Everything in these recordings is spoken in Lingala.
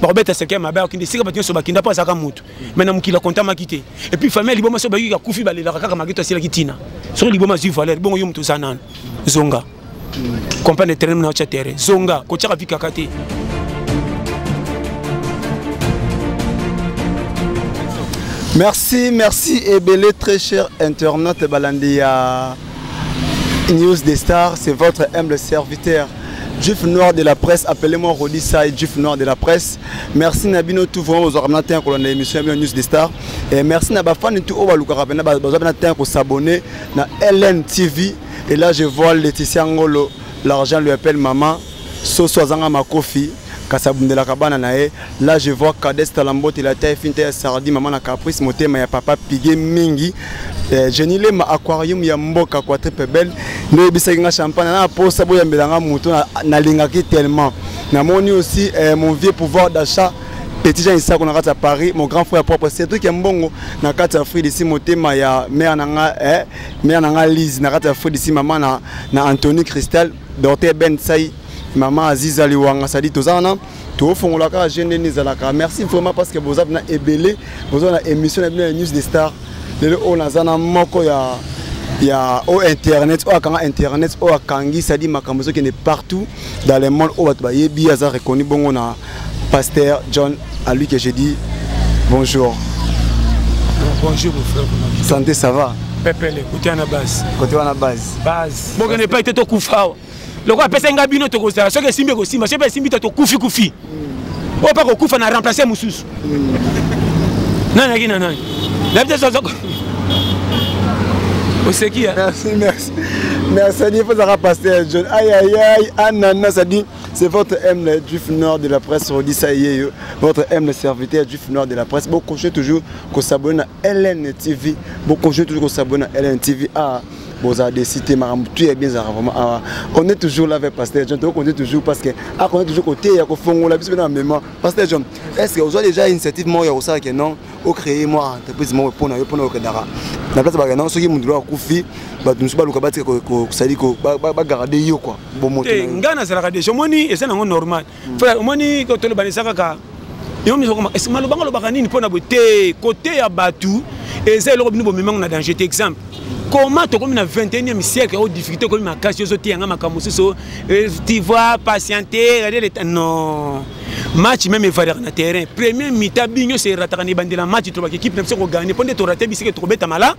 Robert Seke Mabaya qui décide de se battre pas à Mout. Maintenant, qui l'a compté m'a quitté. Et puis, famille, Liboma se bat, il a Koufi Balé, la Raka Magita Silakitina. Sur Liboma Zuvaler, bon yom to Sanan. Zonga. Compagnie de terrain dans le terrain. Zonga, Kochara Vikakate. Merci, merci et belé, très cher internaute Balandia News des Stars, c'est votre humble serviteur. Juif noir de la presse, appelez-moi Rodi Saïd, Juif noir de la presse. Merci Nabino tout vraiment aux ordinateurs pour l'émission News des Stars. Et merci Nabafan et tout au Baloukarabena, Bazabenatin pour s'abonner à LN TV. Et là je vois Laetitia Ngolo, l'argent lui appelle maman, Sosoazanga Makofi. Là je vois Kades Talambot et la taille finte Sardi maman na caprice motema ya papa pigé mingi je n'y l'ai ma aquarium ya mboka quoi très belle ne bisenga champagne na posa boya mbelanga muto na lingaki tellement na moni aussi mon vieux pouvoir d'achat petit Jean Issa qu'on a à Paris mon grand frère propre c'est truc ya mbongo na kati Afrique ici motema ya mère nanga Lise na kati Afrique ici maman na Anthony Cristal Dorté Ben Saï Maman Aziza Liwanga Sadi Tozana, tout fond la cara jeune Nizalaka. Merci vraiment parce que vous avez ébélé, vous avez une émission de News des Stars. Le haut Nazana Moko ya au internet, au akanga internet, au akangi Sadi Makamoso qui est partout dans le monde. Au Batbayebi Azar reconnu bon on a Pasteur John à lui que j'ai dit bonjour. Bonjour mon frère. Santé ça va? Pépele, côté à la base. Côté à la base. Base. Bon, on n'est pas été au Koufao. Le roi pèse un gabino to kosa, ce que simbe ko simba, je peux simbi to kufi. O pas ko kufa na remplacer Moussous. Non non non. La petite chose. O c'est qui? Merci. Merci il faut ça passer John. Aïe aïe aïe, ananas ça dit c'est votre M Juif Nord de la presse Rodi Saïd, votre M serviteur Juif Nord de la presse. Beaucoup je toujours qu'on s'abonne à LN TV. Beaucoup je toujours qu'on s'abonne à LN TV. Ah vous avez décidé, tu es bien vraiment. On est toujours là avec Pasteur John, on est toujours parce que on est toujours côté, il y a qu'on fait la bisous dans la mémoire. Pasteur John, est-ce que vous avez déjà une initiative moi au ça que non, au créer moi entreprise moi pour au Kedara. La place bah non, ceux qui m'ont droit Koufi, bah nous sommes pas le cabaret que ça dit que bah garder yo quoi. Bon monter. Ngana ça garder. Je moni et c'est normal. Frère, moni quand le banisa kaka. Et on me dit comment est-ce que malobanga le bagani pour na beauté côté ya batu et c'est le robin bon même on a danger exemple. Comment tu comme dans le 21e siècle aux difficultés comme ma casse aux autres tu vois patienter non match même valeur na terrain premier mi-temps bigno c'est ratakani bandela match to équipe ne peut pas gagner pendant to rater bisque to beta mala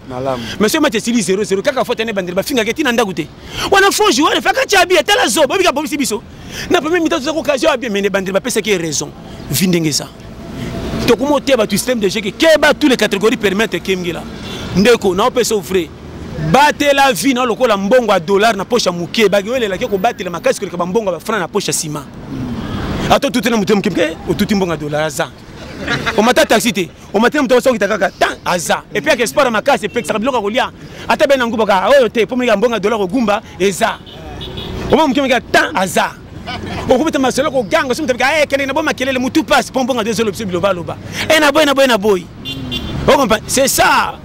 mais ce match c'est 0-0 kaka faut tenir bandela finga keti na ndagute wana faut jouer le faka tia bien tela zo bobika bobisi biso na premier mi-temps to occasion bien mais bandela pas c'est qui raison vindenge ça to comment tu as tu système de jeu que ba tous les catégories permettent kemgila ndeko na opesa offrir battre la vie dans le col en bongo à dollar na poche à mouké bagwele la ko battre la makasi que mbongo ba franc na poche à ciment ato tout na mutem kemke o tout mbongo à dollar za o mata taxité o mata muto so kitaka tant aza et puis que sport makasi et puis ça bloka kolia ata ben nguba ka oyo te pour mbongo à dollar ko gumba eza o mo mkemka tant aza o ko bitama solo ko ganga so mtabika kele na boma kele mutu passe pour mbongo de solo biloba loba et na boy o comprend c'est ça.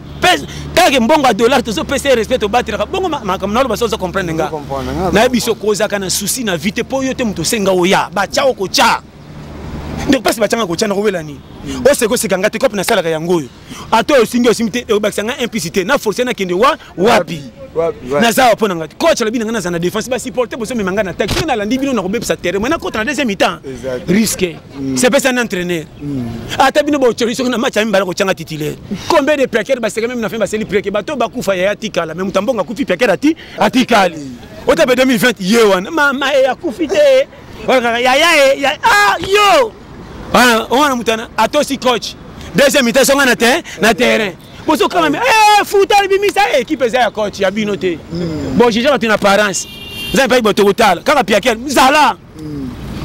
Quand il y a un dollar, tu peux respect au battre. Bon, je vais comprendre. Je vais causer un souci na vite pour y être senga oya. Ba ciao ko cha. Donc parce que ba changa ko cha na rovela ni. O se ko se kanga te kopi na sala ya ngoyo. Ato osingi osimite e ba sanga implicité na forcer na kende wapi. Na za opona ngati. Coach la bina na défense ba supporter pour se memanga na attaque. Na landi bino na ko bepsa terrain. Maintenant contre la deuxième mi-temps. Risqué. C'est pas un entraîneur. Ata bino bo chori so na match ambala ko changa titulaire. Combien de plaqueurs ba se même na fin ba se li plaquer ba to ba kufa ya tikala même tambonga kufi plaquer atikali. Ota be 2020 yewan. Mama ya kufite. Ya ah yo. On a mutana atosi coach. Deuxième mi-temps so na terrain. Bon so quand même football bimisa équipe za coach ya binoté. Bon j'ai déjà une apparence. Za pas boto total. Kaka plaqueur zala.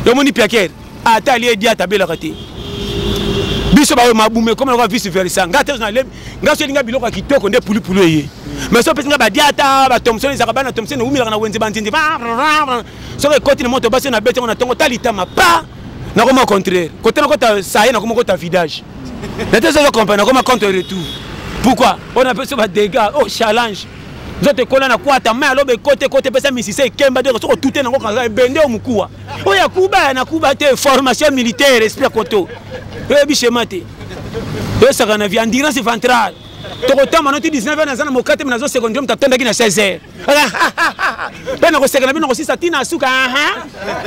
Le moni plaqueur ata lié dia tabela raté. Biso ba mabume comme on vice versa. Ngate na lem. Ngaso linga biloko kitoko nde pulu ye. Mais so pesinga ba diata ba Thompson za kabana Thompson umila na wenze banzindi. So que côté moto basi na bete on a tongo talita ma pas. Na comme au contraire. Côté na kota ça y na comme kota vidage. Na te so comprendre comme contre retour. Pourquoi? On appelle ça des dégâts, oh challenge. nzoto ekola na kwata mai aloba ekote pesa misisa ekemba de soko tute nango kanza ebende omukuwa oyo akuba na kuba te formation militaire esprit koto oyebi schéma te oyosaka na vie endurance ventrale tokotamba noti 19 ans naza na mokate me nazo secondaire mutatondaki na 16 heures mpe nakosekana bino nakosisa tina suka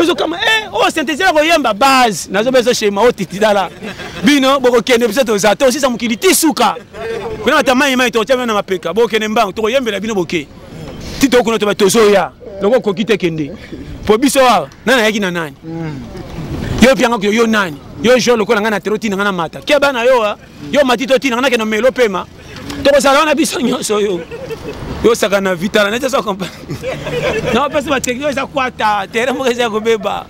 ozokama oyo synthésile koyemba base nazobeso schéma oyo titidala bino bokokende biso toza te osisa mokili ti suka kuna batamayimai tokotia bino na mapeka bokende mbango tokoyembela bino boke ti tokuna toba tozoya loko okoki te kende po biso awa nani ayaki na nani yo pianga yo nani yo jo lokola nga na tero tina nga na mata ke bana yo yo mati to tina nga nakende melo pema tokosala wana biso nyonso yo saka na vitala nete so kompa na pesa batekniki eza kwata tere moko eza kobeba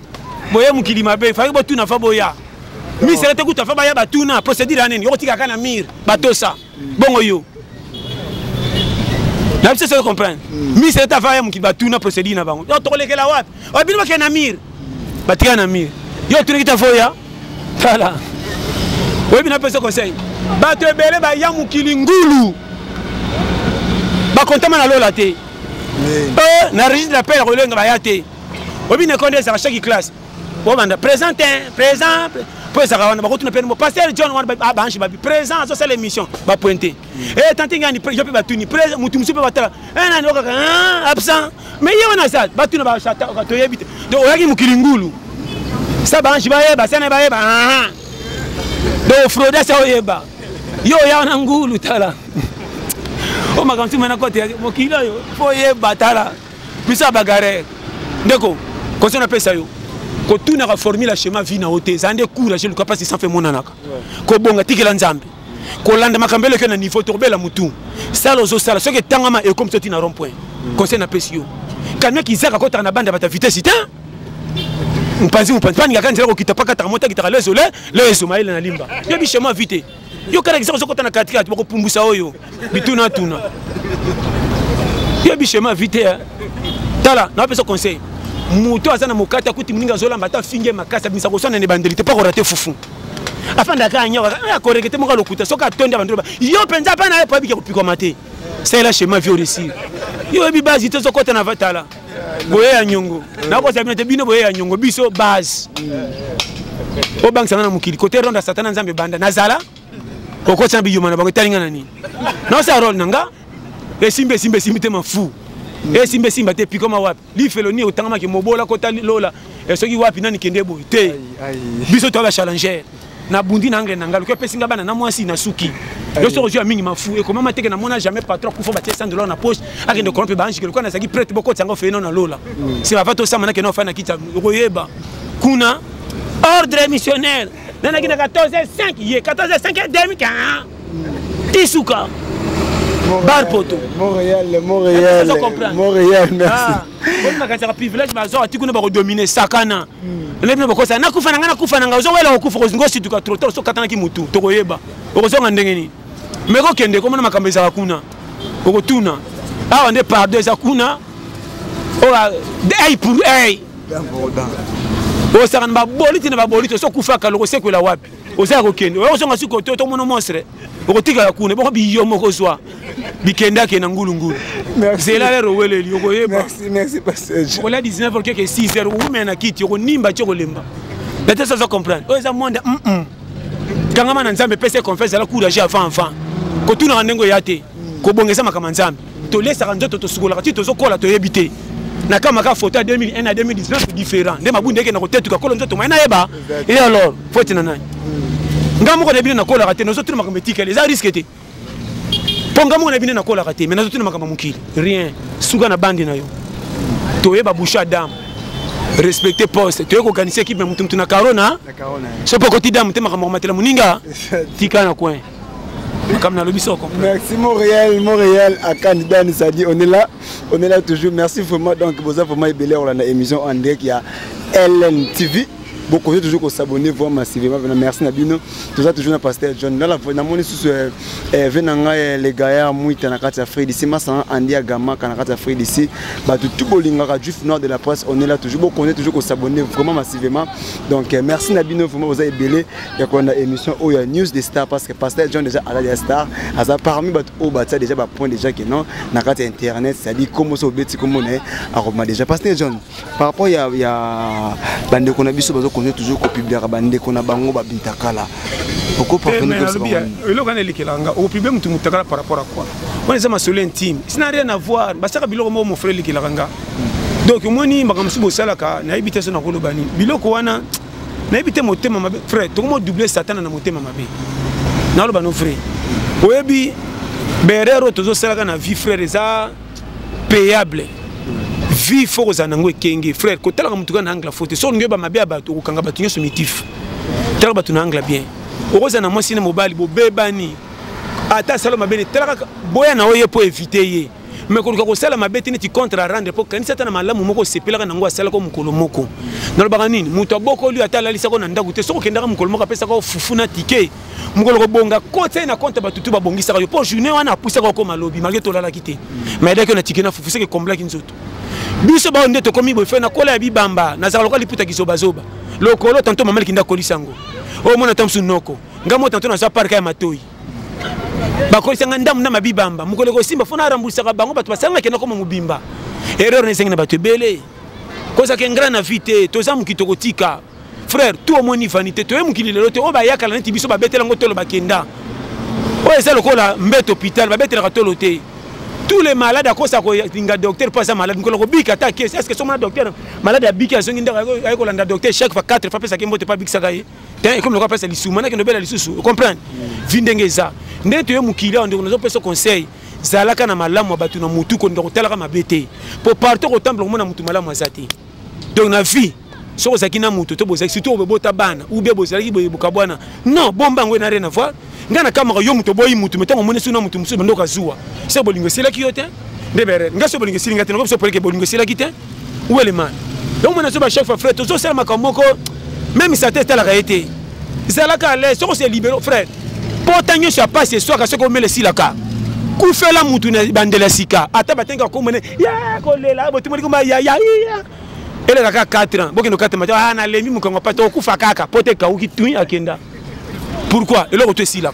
boye mokili mabe faki botuna fa boya misele te kuta fa baya batuna procédure aneni yokotikaka na mire batosa bongo yo na biso so comprendre misele te fa ya mokili batuna procédure na bango tokolekela wapi obino bakende na mire batika na mire yo tunaki ta foya tala oyebi na pesa conseil bato ebele baya mokili ngulu bakontama na lola te na registre d'appel kolenga baya te oyebi ne konde ezaka chaque classe bobanda présent po ezaka wana bakotuna pene mo pasteur John wana banshi babi présent azosala émission bapointe tante ngani yo mpe batuni mutu mosu mpe batala nani okaka absent mais ye wana sa batuna bachata toyebi te donc oyaki mokili ngulu sa banshi bayeba sene bayeba donc fraude sa oyeba yo oya wana ngulu tala o makamsi mwana kote mokili oyo fo oyeba tala biso bagarere ndeko conseil napesa yo kotunaka formule ya schéma vie na yo te eza nde courage luka mpasi sanfe monanaka kobonga tikela nzambe kolanda makambo eleki na niveau tokobela mutu sala ozosala soki etangama ekomi so tina rond point conseil napesi yo kamia kizaka kotaka na banda bata vitesse te mpanzi paningaka nzela kokita pakataka mota kitaka lezo mayele na limba yobi schéma vie te yo kala kizaka sokota na katikati bakopumbusa oyo bituna tuna yobi schéma vie te tala napesa conseil muto aza na mokata kuti mninga zolamba ata finge makasa bisa kosana ne bandeli te pa korate fufu afanda ka nya wa korekete moka lokuta soka tonda bandelo yo penza pa na epa bike kopikwa mate c'est la schéma vie réussir yo bi base te sokota na vatala boye ya nyongo na ko sabina te bino boye ya nyongo biso base o bank sana na mukili côté ronda satana nzambe banda nazala kokota bi yuma na bango talinga nani na sa role nanga simbe te mafu simba te pikoma wapi li feloni otangama ke mobola kota lola soki wapi nani kende boy te biso to ba challenger na bundi na ngre nangalo ke pesinga bana na mwasi na suki yo so rejoa mingi mafu e comment mateke na mona jamais patron pour faire $100 na poche akende corrompe banji ke lokana saki prête boko tsanga fe na lola c'est va to sama na ke no fa na kita koyeba kuna ordre missionnaire na kina 14:05 ye 14:05 demi ka tisuka Bar poto. Montréal, merci. On a un privilège, mais on a dominer Sakana. Les gens qui na kufa nanga ozo wela okufa ko si tuka trop so katana ki mutu to koyeba. Ozo ngandengeni. Mais ko kende ko mona makambe za kuna. Ko tuna. Ah on est par deux akuna. Ola day pour ay. O sa ba boliti na ba boliti so kufa ka loko sekwela wapi. Oza ko kende. Ozo nga suko to mono monstre. Okotika ya kuna boko biyo moko zwa. Bikenda ke na ngulu. C'est là le wele lioko yeba. Merci pasteur. Ko la 19 que 6h ou mena kiti ko nimba tshoko lemba. La tête ça comprendre. O za monde kangama na nzambe pese confesse la courage avant. Ko tuna ndengo yate. Ko bongesa makama nzambe. To lesa nzoto to sukola kati to zokola to yebite. Na kama ka photo 2001 à 2019 différent. Nde mabunde ke na ko tetu ka kolo nzoto maina yeba. Et alors, faut tina nani. Ngamo ko debile na kola kati no zotu makama tikele za risque te. Ponga mo na bine na kola kati mais na zotu makama mukili. Rien. Suka na bandi na yo. To yeba boucha dame. Respecter poste. Tu es organisé équipe mais mutu na karona. So poko ti dame te makama matela muninga. Tika na coin. Comme na lobiso comprendre. Merci Montréal à candidat Nisadi. On est là toujours. Merci vraiment donc vous avez vraiment belé on a émission en direct il y a LNTV. beaucoup toujours s'abonner voir massivement. Merci Nabino. Tout ça toujours na pasteur John. Là na moni sous venanga les gars muita na kati ya Fred ici masa Andy Agama kana kati ya Fred ici. Ba tout bolinga Juif Noir de la presse, on est là toujours beaucoup toujours s'abonner vraiment massivement. Donc merci Nabino, vraiment vous avez belé ya ko na émission Oya News des Stars parce que pasteur John déjà à la star, asa parmi bat o batsa déjà ba point déjà que non na kati internet, c'est-à-dire comment ça obeti comment on est à déjà pasteur John. Par rapport il y a bande qu'on a biso bazo connaît toujours ko publier bande qu'on a bango ba bintakala. Pourquoi pas venir comme ça? Le gars est likelanga au public mutu mutakala par rapport à quoi? On est sama solo intime. Ça n'a rien à voir. Basaka biloko mo mon frère likelanga. Donc moni makamsi bosalaka na ibite so na kolobani. Biloko wana na ibite motema mabe frère, to mo doubler Satan na motema mabe. Na loba no frère. Oyebi berero tozo salaka na vie frère eza payable. Vie faut aux anango kenge frère ko tala mutuka na angla faute so ngeba mabe abato ko kanga batunyo somitif tala batu na angla bien okoza na mwasi na mobali bo bebani ata sala mabe tala boya na oye po éviter ye mais ko ko sala mabe tini ti contre à rendre pour kanisa tana malamu moko sepela na ngo sala ko mukolo moko na lobaka nini muto boko lui ata lalisa ko na ndaku te so ko kendaka mukolo moko pesa ko fufuna tike mukolo ko bonga kote na compte batutu ba bongisa ko po journée wana poussa ko malobi malgré to lala kité mais dès que na tike na fufusa ke combler kinzoto biso ba onde to komi bo fe na kola ya bibamba na zaka lokali puta kizoba zoba lokolo tanto mamali kinda kolisango o mona tamsu noko ngamo tanto na sa parka ya matoi ba kolisanga ndamu na mabibamba mukolo ko simba fona rambusa ka bango batu basanga kena ko mubimba erreur ne sengina batu belé ko sa ke ngrana vite to za mukitoko tika frère tout au moni vanité to emukili lelo te o ba yakala neti biso ba betela ngo tolo bakenda o eza lokola mbeto hôpital ba betela ka tolo te. Tous les malades à cause de docteur pas ça malade ko bika ta est-ce que son docteur malade à bika zongi ndaka ay ko landa docteur chaque fois 4 fois pesa kembo te pas bika sakaye te comme le ko pesa lisumana ke nobela lisusu comprendre vindengeza ndeto yo mukili on nous pesa conseil zalaka na malamu batu na mutu ko ndako talaka mabete pour partir au temple mona mutu malamu azati donc na vie soko zakina mutu to bozaki surtout obota bana ou bien bozaki boyebuka bwana non bomba ngo na rien à voir ngana kama yo mutu boyi mutu metango mone suna mutu musu ndo kazuwa se bolingo sela kiyote ndebere ngaso bolingo silinga teno so poleke bolingo sela kite ou le man donc mona so ba chef frère to so sela makamoko même sa tête la réalité zala ka le so se libéro frère potanyo sa passe so ka so ko mele silaka ku fela mutu na bandela sika ata batenga ko mone ya ko lela botu mo ko ya ele la ka 4 ans bokino 4 mata na lemi mukongo pato ku fa kaka pote ka uki tui akenda. Pourquoi? Et là, on te si là.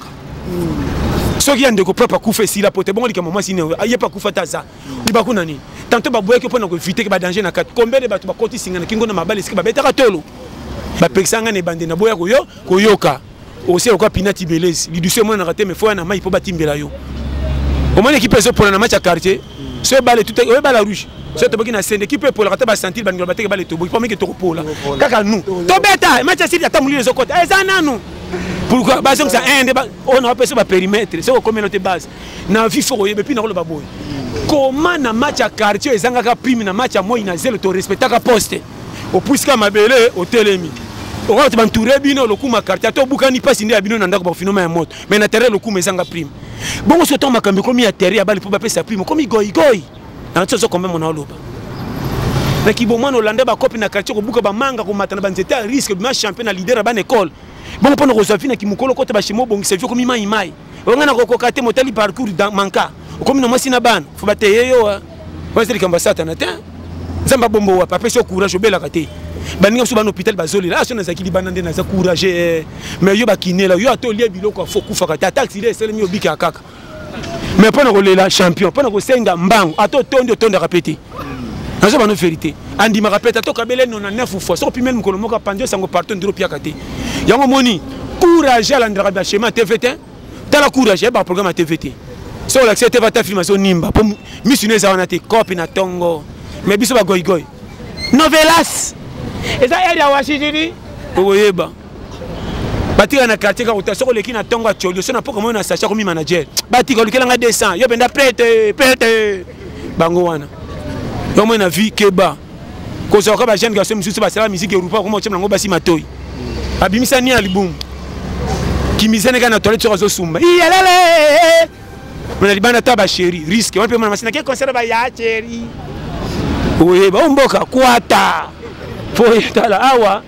Ce qui est de propre couper si là, pour te bon, il y a un moment si il n'y a pas couper ça. Il va couper. Tantôt, il y a éviter que danger na quatre. Combien de bateaux va continuer singana kingo na mabali ski ba betaka tolo. Ba pexanga ne bande na boya ko yoka. Aussi au quoi pinati belez. Li du semo na raté mais faut na mai pour batimbela yo. Au moins équipe pour na match à quartier. Ce balle tout est balle rouge. Ce to baki na scène équipe pour la raté ba sentir ba ngolba te balle to. Pas mais que to pour là. Kaka nous. To beta match si ya tamuli les côté. Ezana nous. Pourquoi? Parce que ça on a appelé ça périmètre, c'est une communauté base. Na vie faut et puis na le baboy. Comment na match à quartier ezanga ka prime na match à moi ina zelo to respecta ka poste. Au puisque mabele au telemi. Au rate bantouré bino le coup ma quartier to bukani pas indi abino na ndako ba finoma ya moto. Mais na terre le coup ezanga prime. Bon ce temps makambi comme ya terre ya bali pour ba pesa prime comme igoi. Na tso comme mon aloba. Na kibomano Hollande ba copine na quartier ko buka ba manga ko matana banzete à risque de match champion na leader ba école. Bon pour nous na kimukolo kote ba shimo bongi sevio comme imai on a kokokate motali parcours dans manka comme no masina ban faut bateye yo wa c'est kamba satana te zamba bombo wa papa so courage obela kate baninga so ban hôpital bazoli là so na zakili banande na za courage mais yo bakinela yo atolier biloko faut kufa kata taxi ile sele mi obika kaka mais pour nous la champion pour nous senga mbangu ato tonde répéter nazo bano vérité andi ma répète to kabele 99 fois so pimel mukolo moka pandio sango partout ndiro pia kate yango moni courage à l'endroit de schéma TVT dans la courage ba programme à TVT so l'accepter va ta filmation nimba pour missionner ça on a été copie na tongo mais biso ba goy novelas eza area washijiri oyeba batika na quartier ka uta soko leki na tongo a cholio so na poko mo na sacha comme manager batika lokela nga 200 yo benda prête bango wana yo mo na vie keba ko so ka ba jeune garçon mususu ba sala musique europa ko mo tshemla ngo basi matoi abimisa ni album kimizene kana toilette sur azosumba iyelele mona libana taba chéri risque on peut mona masina ke concert ba ya chéri oye ba mboka kwata fo tala awa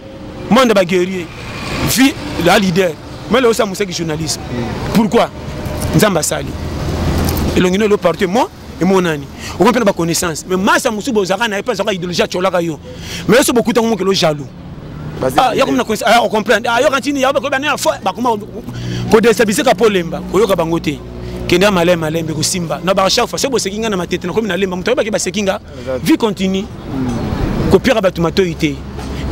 monde ba guerrier vie la leader mais le ça museki journalisme pourquoi nzamba sali elongino le parti moi et mon ami on comprend pas connaissance mais massa musubo ozaka na pas zaka idéologie tcholaka yo mais so beaucoup tant que le jaloux ah ya comme na connaissance on comprend ah yo quand ya ba ko ba na fo ba comment pour déstabiliser ka polemba oyoka bangote kenda malembe ko simba na ba chaque fois so boseki nga na matete na comme na lemba mutoba ki ba sekinga vie continue ko pira ba tomato ité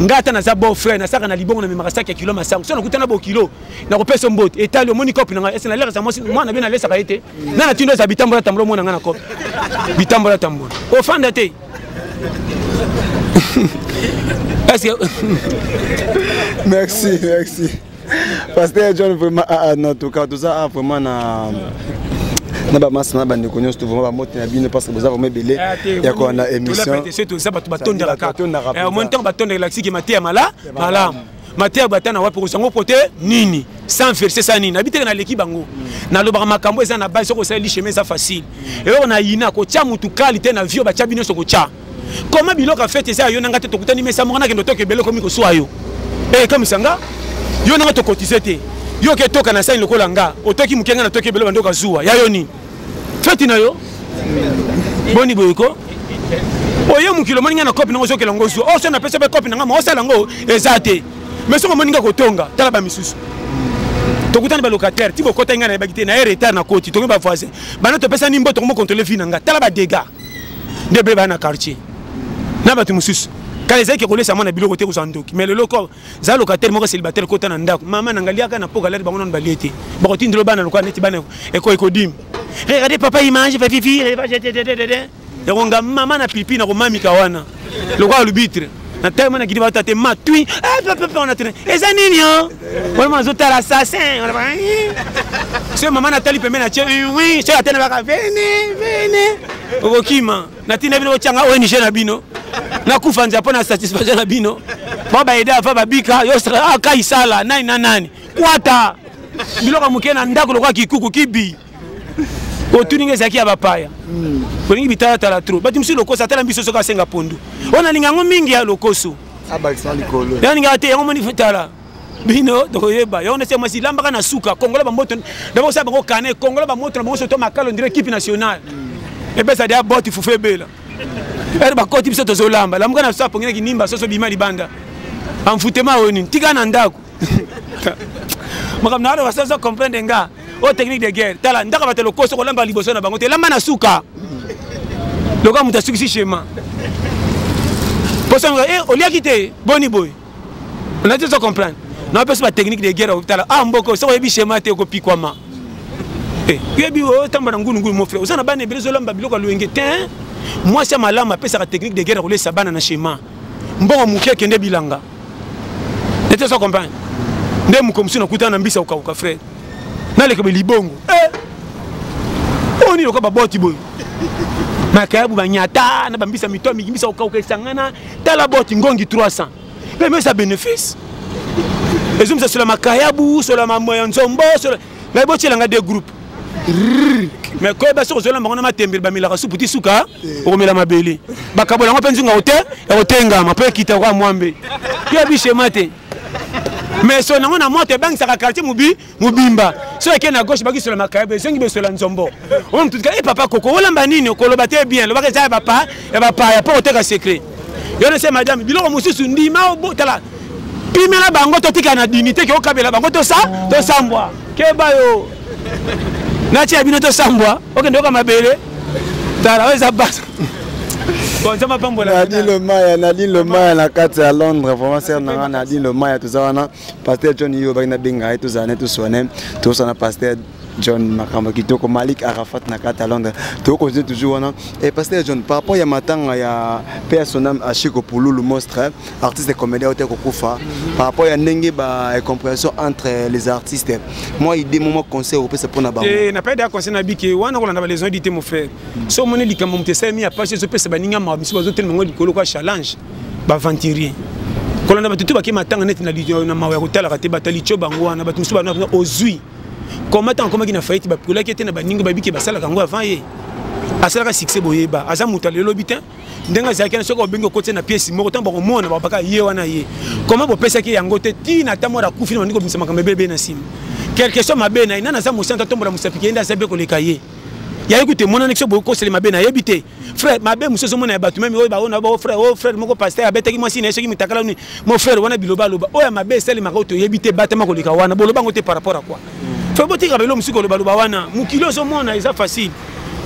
ngata na za beau frère na saka na libongo na memaka saki ya kilo masango so na kutana bo kilo na ko pesa mbote etali moni copie na esa na lera za moi na bina lesa ka ete na tindo za bitambola tambola mona nga na copie bitambola tambola o fanda te merci Pasteur John vraiment en tout cas tout ça vraiment na ba massa na ba ndeko nyonso vraiment ba mote na bino parce que vous avez vraiment belé ya ko na émission tout ça ba tondela ka au moins temps ba tondela laxi matia mala matia batana wapi ko sango pote nini sans verser ça nini habiter na l'équipe bango na loba makambo eza na base ko sali chemin ça facile et on a ina ko tia mutu qualité na vio ba tia bino so ko tia comment biloka fait ça yo nanga te tokutani mais ça mona ke ndoto ke belo komi ko swayo comme sanga yo nanga to cotiser te yo ke toka na sain lokola nga otoki mukenga na toki belo bando ka zuwa ya yo ni feti na yo boni boyiko oyo mukilo maninga na copie na zo ke longo zuwa o so na pesa be copie na nga mo sala ngo ezate mais so moninga ko tonga tala ba misusu tokutani ba locataire ti bokota nga na bagite na retard na koti tonga ba voisin bana to pesa nimbo to mo contrôler fi na nga tala ba dégâts de beba na quartier na ba tumususu kale zaki ko lesa mona biloko te ko sandoki mais le loko za locataire moko célibataire kota na ndako mama na ngalia kana poka lati bango non baliete bako tindro bana lokwa neti bana eko dim regardez papa il mange fifi et on mama na pipi na ko mami kawana lokwa lubitre na taille mana kidi batate matui papa on a train et ça nini yo vraiment zo tala assassin c'est maman na tali pembe na tche oui c'est atena baka venez okima na tina bino changa ONG na bino na kufa nzapo na satisfaction na bino baba ida fa babika yo sera kaisala nani kwata biloko mukena ndako lokwa kikuku kibi otuninge zaki ya bapaya kolingi bitala tala trop bati msi lokoso atala mbiso soka senga pondu ona lingango mingi ya lokoso abalisa likolo yani ngate yango moni fetala bino doyeba yo ne sema si lamba kana suka kongola ba moto d'abord ça bango kané kongola ba moto bango soto makalo ndire équipe nationale et ben ça dia boti fufe bela er ba koti biso tozo lamba la mukana sapo ngine kinimba soso bima libanda amfutema oni tika na ndako makam na ro sasa comprendre nga o technique de guerre tala ndaka ba telo koso ko lamba liboso na bango te lamba na suka loka mutasuki si schéma posanga oliakite boni boy on a dit ça comprendre non pas la technique de guerre tala mboko so yebi schéma te ko pikwama yebi o tamba ngunu mon frère osana bana bezo lamba biloko luenge te moi c'est malama pesa la technique de guerre kolesa bana na schéma mbongo muke kende bilanga était ça comprendre ndé mukomsi na kutana mbisa ukauka frère naleke be libongo oni loka baboti boy makabu banyata na bambisa mito mbisa ukauka isangana tala boti ngongi 300 mais ça bénéfice et je me sur la makayabu sur la mamoya nzombo sur la boti langa des groupes mais quand ba sur la mangona matembel ba milaka suputi suka o mela mabele bakabola ngopenzi nga hotel ya otenga mape kita kwa mwambe ya bishe mate mais so nango na moto bank sa quartier mubimba so eke na gauche baki sur la makayabu zengi be sur la nzombo on tout cas papa koko olamba nini ko loba te bien loba ke za papa ya po oteka secret yo ne sais madame biloko mususu ndima obotala pimela bango totika na dignité ke okabela bango to sambwa ke bayo na tia bino to sambwa okende oka mabele tala weza basa bon ça m'a pas mbola Nadine le Maya na kati à Londres vraiment c'est na Nadine le Maya tout ça wana pasteur John yo ba na benga tout ça tout soné tout ça na pasteur John Makamba kitoko Malik Arafat na kati à Londres to continue toujours wana et pasteur John par rapport ya matanga ya personnel à Chico Pouloulou monstre artiste et comédien au Kufa par rapport ya ndenge ba compréhension entre les artistes moi idée moment conseil au pesa pour na ba et na pas de conseil na biki wana ko na ba les éditer mon frère so moni likambo mtesa mi a pas je pesa baninga ma misi bazo tel mongo likolo kwa challenge ba venturier kolanda batutu ba ki matanga net na lidio na mawa ya kotala kate batali cho bango wana batu musu ba na ozui comment tant comment qui na faillite ba pula qui était na baninga ba biki ba sala kango avant ye asala ka succès boyeba asa muta lelo bitin ndenga zaki soko bengo côté na pièce moko tant bako mona baka ye wana ye comment bo pesa ki yango te tina tamora kufi na ndiko bisema kambe bebe na sim quelque chose mabe na ina na za musanta tombola musapiki enda sabe ko lekaye ya écoute mon annexe beaucoup c'est mabe na yebité frère mabe musozo mona batu même ba ona ba frère moko pasteur abetaki moi sine soki mitakala ni mon frère wana biloba loba oya mabe seli makoto yebité batema ko leka wana boloba ngote par rapport à quoi faut botika belo musiko loba loba wana mukilo zo mona eza facile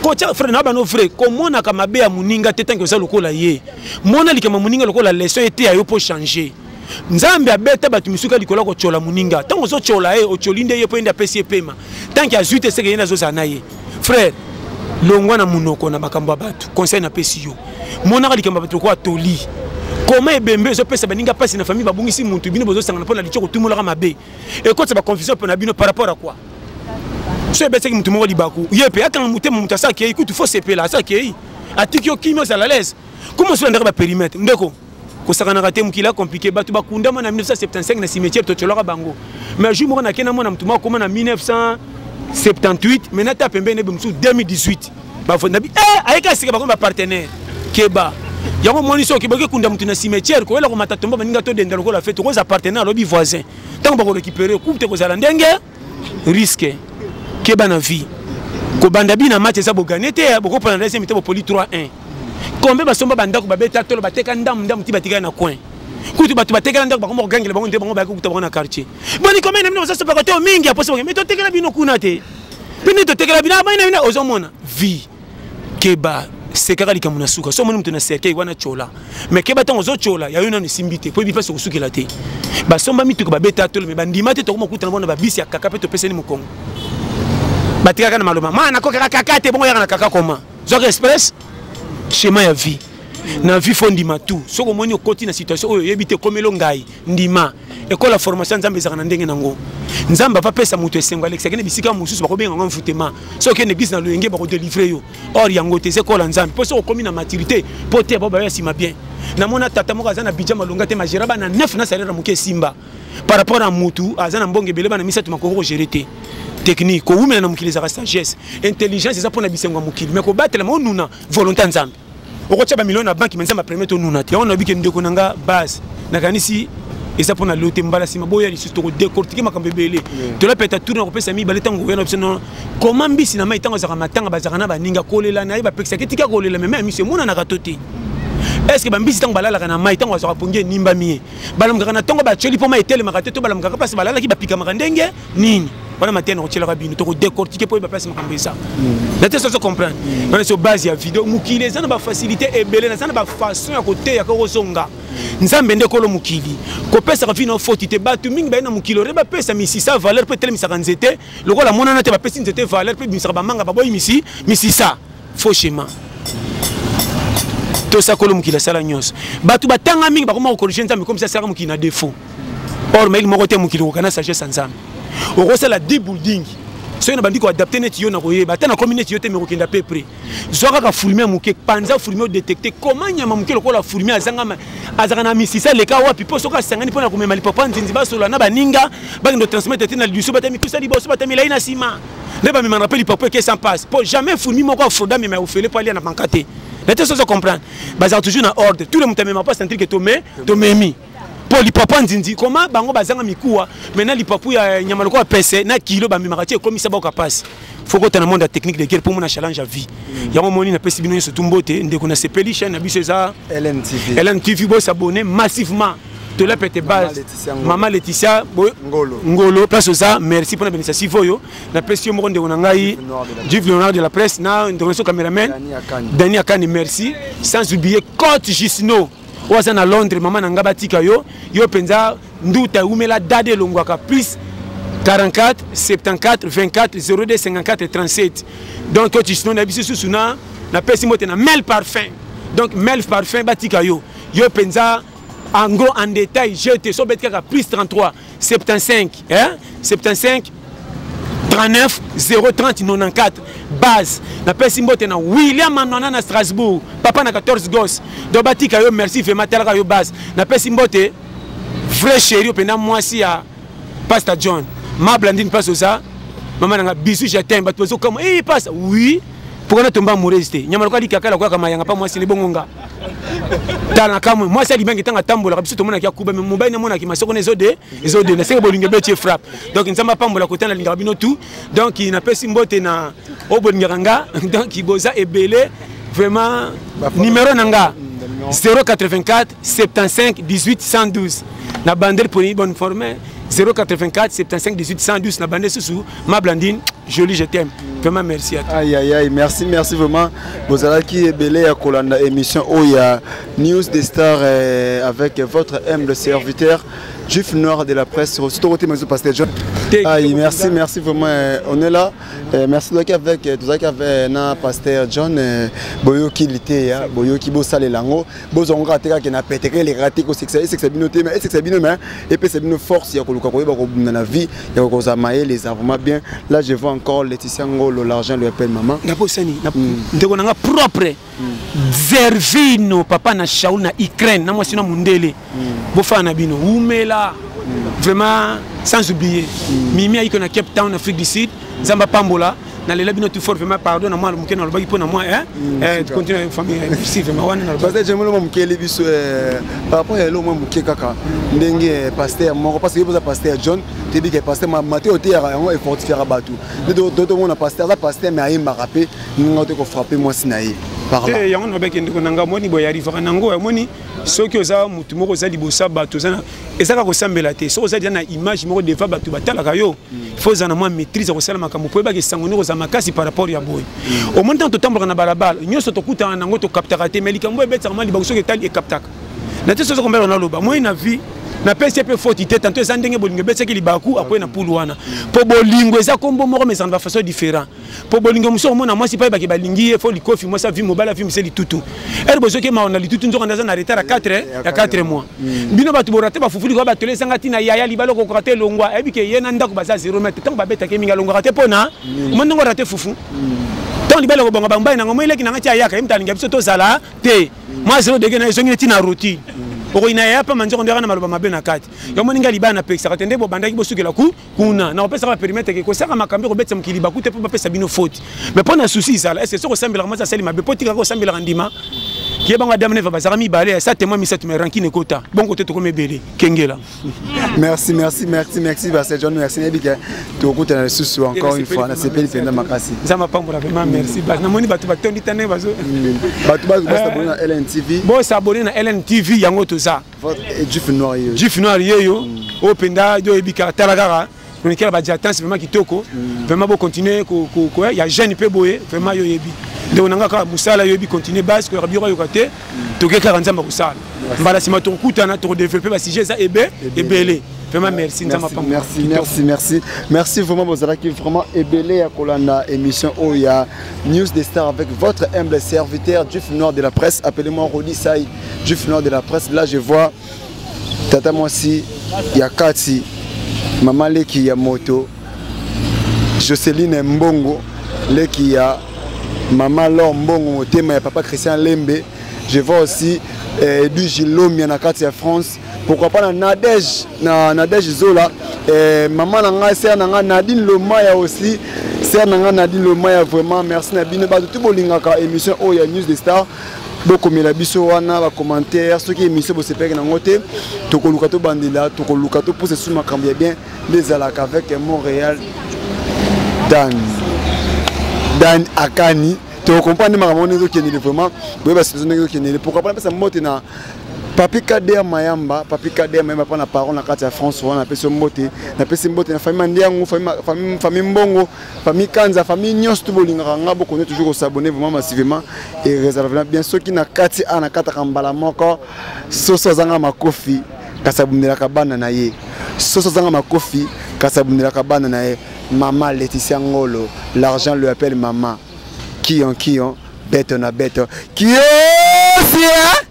kocha frère na ba no frère komona ka mabe ya muninga tetango za lokola ye mona likama muninga lokola leçon était ayo pour changer nzambe abeta batu misuka likola ko chola muninga tango zo chola o cholinde ye po enda pesi pema tant que azuite seke yena zo zanaye frère longwa na munoko na makambo batu conseil na pesi yo mona ka likamba batu ko atoli comment ebembe zo pesa baninga pasi na famille babungisi muntu bino bozo sangana pona lichoko tumula ka mabe et quand ça va confusion pona bino par rapport à quoi so ebetse ki muntu moko libaku yepe akanga mutema mutu asaki écoute faut sepela asaki atiki yo kimio za la l'aise comment so ndaka ba périmètre ndeko kosakana kate mukila compliqué batu bakunda na 1975 na cimetière to cholaka bango mais jour moko na kena mona mutu moko na 1978 mais na ta pembe ne bimsu 2018 ba fo nabi ayeka sika ba partenaire keba yango moni so kiboke kunda mutu na cimetière ko ela ko matatomba baninga to denda lokola fete ko za partenaire lobi voisin tant ba ko récupérer coupe ko za ndenge risque keba na vie ko banda bina match za boganete boko prendre deuxième mi-temps poli 3-1 combien basomba bandako babeta tolo bateka ndam ti batika na coin kutu batu bateka ndako bakomo gangela bango nde bango bakuta bango na quartier boni combien na bino ça pas ko mingi aposo mais to tekela bino kuna te bino to tekela bino bana ozomona vie keba sekaka likamuna suka so moni mutu na cercle wana chola mais keba tango zo chola ya yona ni simbite po bipa so kusukela te basomba mituko babeta tolo mais bandima te to ko kuta na bona babisi ya kaka pe to pesa ni mukongo batika kana maloma mana ko kaka te bongo ya na kaka koma zo express schéma ya vie na vie fo ndima tout soko moni okoti na situation oyo yebite komelo ngai ndima ekola formation nzambe ezaka na ndenge nango nzamba va pesa mutu esengo alex akene bisika mususu bakobenga ngam futema soki ene église na loyenge bako délivrer yo or yango te zekola nzambe po soko komi na maturité po te baba ya sima bien na mona tata moko azana bijama malonga te majera bana 9 na salaire muke simba par rapport à mutu azana mbonge bele bana misatu makoko gérer technique ko wumela na mukili za sagesse intelligence eza pona bisengo mukili mais ko batela mo nuna volonté nzambe okocha ba million na banki menza ma premier to nuna te on a bike ndeko nanga base na kanisi eza pona lote mbala sima boya li susto ko décortiquer makambe belé to la peta tourner ko pesa mi baleta ngo wena option comment mbisi na mai tango za matanga bazaka na baninga kolela na ba pekisa kitika kolela mais même monsieur mona na katoti est-ce que bambisi tango balala kana mai tango za ponge nimba mie balamka kana tango ba cheli po mai tele makate to balamka ka pasi balala ki ba pika makandenge nini wana matena ko chela kabino to ko décortiquer po ba pasi makambe ça la tête ça comprendre on est sur base ya vidéo mukile ça na ba facilité et belé na ça na ba façon ya côté ya ko songa nzambe nde kolo mukili ko pesa ka vino faute te batu mingi ba na mukilo reba pesa misi sa valeur peut tele misaka nzete lokola mona na te ba pesa nzete valeur peut misaka ba manga ba boy misi ça faux schéma to sa kolo mukila sala nyos batu batanga mingi ba ko corriger nzambe comme ça sala mukina na défaut or mais il mo côté mukilo kana sagesse nzambe oko la deep building so na bandi ko adapter net yo na koyeba ta na communauté yo te me kokenda peu près zoka ka fourmier muke panza fourmier détecter comment nyama muke lokola fourmier azanga na misisa leka wapi po soka sangani pona ko mema lipopa nzinzi basola na baninga bakindo transmettre te na liso batami kusa liboso batami laina sima ndeba me rappelle lipopa que ça passe pour jamais fourmier moko froda me ofele po ali na bankate la tête ça comprendre bazar toujours na ordre tout le monde me pas centrique to memi pour lipopa nzinzi comment bango bazanga mikuwa maintenant lipopa ya nyama loko pese na kilo ba mimakatie comme ça ba ka passe faut que tu na monde technique de guerre pour mon challenge à vie yango moni na pesi bino surtout mbote ndeko na sepeli chaîne na biso za LNTV bo s'abonner massivement to la pete base maman Laetitia ngolo place ça merci pour la bénédiction voyo na pesi mo ndeko na ngai Juve Léonard de la presse na ndeko so cameraman Dani Akani merci sans oublier Coach Gisno oza na Londres maman na ngabatika yo penza nduta umela dade longwaka plus 44 74 24 02 54 37 donc tu sinon na biso susuna na pesi mote na Mel Parfum donc Mel Parfum batika yo penza en gros en détail jeté so betka plus 33 75 hein 75 39 030 94 base na pesi mbote na William Manona na Strasbourg papa na 14 gosses do batika yo merci vraiment telaka yo base na pesi mbote vrai chéri openda mwasi ya Pastor John ma Blandine passe ça maman nga bisu je t'aime bato comme passe oui pour na tomba amoureuse te nyama ko di kaka la kwa kama yanga pa mwasi le bongonga tala kamwe moi ça libangi tanga tambola biso to mona ki akuba mais mobile na mona ki masoko na ezode na seke bolinga beti frappe donc nzamba pambola kotana linga bino tout donc il n'a pas simbote na oboninganga donc iboza ebele vraiment numéro nanga 084 75 18 112 na bandel pour une bonne forme 084 75 18 112 na bandel sous ma Blandine jolie je t'aime vraiment merci à toi. Aïe aïe aïe merci vraiment vous allez qui est belé à Kolanda émission où il y a News des Stars avec votre humble serviteur Juif Noir de la presse sur tout côté monsieur Pasteur John. Aïe merci vraiment on est là merci avec tout ça avec na Pasteur John boyo qui lité ya boyo qui bossa les lango bozonga raté que na pété les raté ko c'est binoté mais c'est bino mais et puis c'est bino force ya koluka ko ba ko na vie ya ko zamaye les vraiment bien là je vois encore Laetitia Ngolo l'argent lui appelle maman na posani na ndeko nanga propre Zervino papa na Shaul na Ukraine na moi sina mundele bofa na bino umela vraiment sans oublier Mimi aiko na Cape Town Afrique du Sud Zamba Pambola na lela bino tout fort vraiment pardon na moi le mukena lobaki pona moi continue famille merci vraiment wana na parce que j'aime le mukele biso par rapport à l'homme mukeka kaka ndenge pasteur moko parce que vous pasteur John te dit que pasteur Matteo te ya et fortifier batu d'autres mon pasteur ça pasteur mais ayi marapé ngote ko frapper moi sinayi par là yango no beki ndiko nanga moni boya arrivera nango moni soki oza mutu moko za libosa bato zana ezaka ko sambela te so oza na image moko deva bato batalaka yo faut zana moi maîtrise ko sala makambo po ebaki sangoni ko za makasi par rapport ya boy au moins tant to tambola na balabala nyoso to kuta nango to captaka te mais likambo ebetsa mali ba soki tali e captaka na te so ko mbela na loba moi na vie na PCP faute tête tanto eza ndenge bolingo betsa ki libaku après na pulu wana po bolingo eza kombo moko mais ça va façon différent po bolingo muso mona moi si pas baki balingi faut likofi moi ça vie mobile vie miseli tutu er bozo ke ma on a litutu nzoka ndaza na retard à 4 mois bino batu borate ba fufuli ko batole sangati na yaya libalo ko raté longwa ebike yena ndako baza 0 mètre tant ba beta ke minga longwa raté pona mondongo raté fufu tant libalo ko bonga bamba na ngomo ile kinanga tia yaka imtalinga biso to zala te moi 0 degré na ezongi tina routine oko ina ya pa manzo ndeka na maloba mabe na kati yo moninga libana peksa katende bo bandaki bo sukela ku kuna na opesa ba permettre ke ko saka makambe ko betsa mkili bakute po bapesa bino faute mais pona souci ça est-ce que soko sambela kama sali mabe potika ko sambela ndima ki banga dame neva bazaka mi balé ça témoin mi set me rankine kota bon côté to ko mebele kengela merci Pasteur John merci nebika to kuta na susu encore une fois na sepeli penda makasi zama pambola vraiment merci bas na moni batu batondi tane bazo batu s'abonner na LNTV bo s'abonner na LNTV yango to za Juif Noir yeyo o penda do ebika talagara on est ba jatance vraiment kitoko vraiment bo continuer ko ya jeune pe boye vraiment yo yebi donc nanga ka musala yo yebi continuer base ko rabiro yo kate to ke 40 ans ba kusala mbala sima to kutana to développer ba sujet ça ebele vraiment merci merci vraiment bozala qui vraiment ebele ya kolanda émission où il y a News des Stars avec votre humble serviteur Juif Noir de la presse, appelez-moi Rodi Saï Juif Noir de la presse. Là je vois Tata Mwasi, il y a Kati, Maman Leki ya Moto, Jocelyne Mbongo, Leki ya Maman Laure Mbongo, Tema ya Papa Christian Lembe. Je vois aussi Edu Gilom ya na Kati ya France. Pourquoi pas Nadège Zola, maman nanga sœur nanga Nadine Lomaya aussi, sœur nanga Nadine Lomaya vraiment merci na bino ba tout bolingaka émission Oya News des Stars. Beaucoup de biso wana ba commentaires ceux qui émission bo sepeke nango te to koluka to bandila to koluka to pousser sur makambo bien les alaka avec Montréal Dan Akani to comprendre makambo nezo kenile vraiment bo ba saison nezo kenile pourquoi pas ça mote na Papi Kader Mayamba pas na parole na kati ya France on appelle ce mbote na pesi mbote na famille Ndiango famille Mbongo famille Kanza famille nyos to bolinga nga boko ne toujours s'abonner vraiment massivement et réserver bien ceux qui na kati ana kata kambala moko soso zanga makofi kasabunela kabana na ye soso zanga makofi kasabunela kabana na ye maman Laetitia Ngolo l'argent lui appelle maman qui on bête na bête qui est